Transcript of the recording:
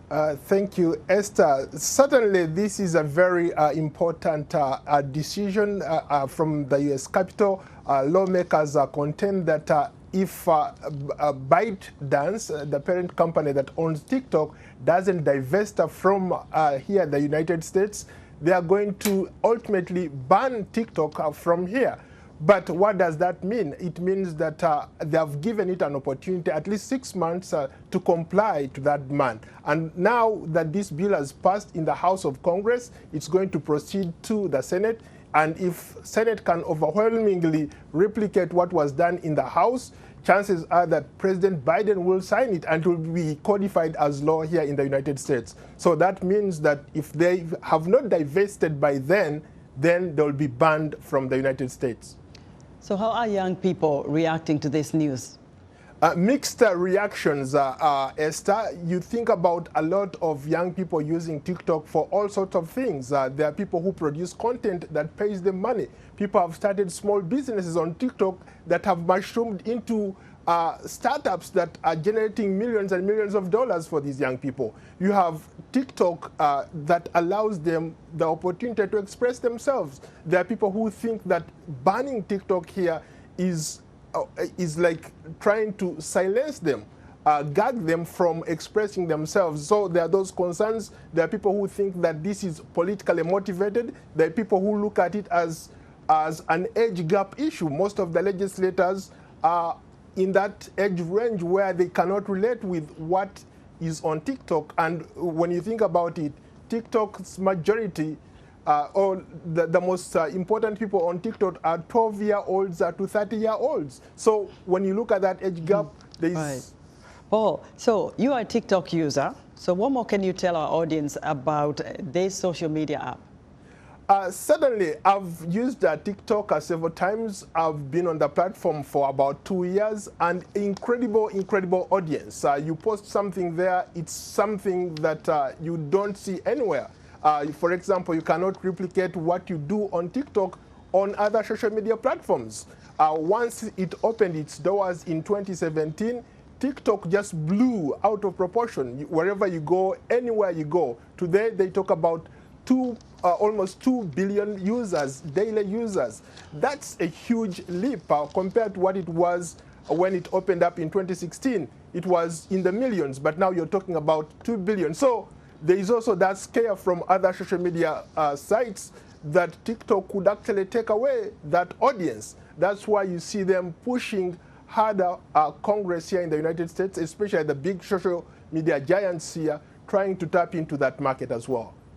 Thank you, Esther. Certainly, this is a very important decision from the U.S. Capitol. Lawmakers contend that if Byte-Dance, the parent company that owns TikTok, doesn't divest from here, the United States, they are going to ultimately ban TikTok from here. But what does that mean? It means that they have given it an opportunity, at least 6 months, to comply to that demand. And now that this bill has passed in the House of Congress, it's going to proceed to the Senate. And if Senate can overwhelmingly replicate what was done in the House, chances are that President Biden will sign it and it will be codified as law here in the United States. So that means that if they have not divested by then they'll be banned from the United States. So how are young people reacting to this news? Mixed reactions, Esther. You think about a lot of young people using TikTok for all sorts of things. There are people who produce content that pays them money. People have started small businesses on TikTok that have mushroomed into startups that are generating millions and millions of dollars for these young people. You have TikTok that allows them the opportunity to express themselves. There are people who think that banning TikTok here is like trying to silence them, gag them from expressing themselves. So there are those concerns. There are people who think that this is politically motivated. There are people who look at it as an age gap issue. Most of the legislators are in that age range where they cannot relate with what is on TikTok. And when you think about it, TikTok's majority or the most important people on TikTok are 12-year-olds to 30-year-olds. So when you look at that age gap, there is... Right. Paul, so you are a TikTok user. So what more can you tell our audience about this social media app? Certainly, I've used TikTok several times. I've been on the platform for about 2 years, and incredible audience. You post something there, it's something that you don't see anywhere. For example, you cannot replicate what you do on TikTok on other social media platforms. Once it opened its doors in 2017, TikTok just blew out of proportion. Wherever you go, anywhere you go. Today, they talk about almost 2 billion users, daily users. That's a huge leap compared to what it was when it opened up in 2016. It was in the millions, but now you're talking about 2 billion. So there is also that scare from other social media sites that TikTok could actually take away that audience. That's why you see them pushing harder Congress here in the United States, especially the big social media giants here, trying to tap into that market as well.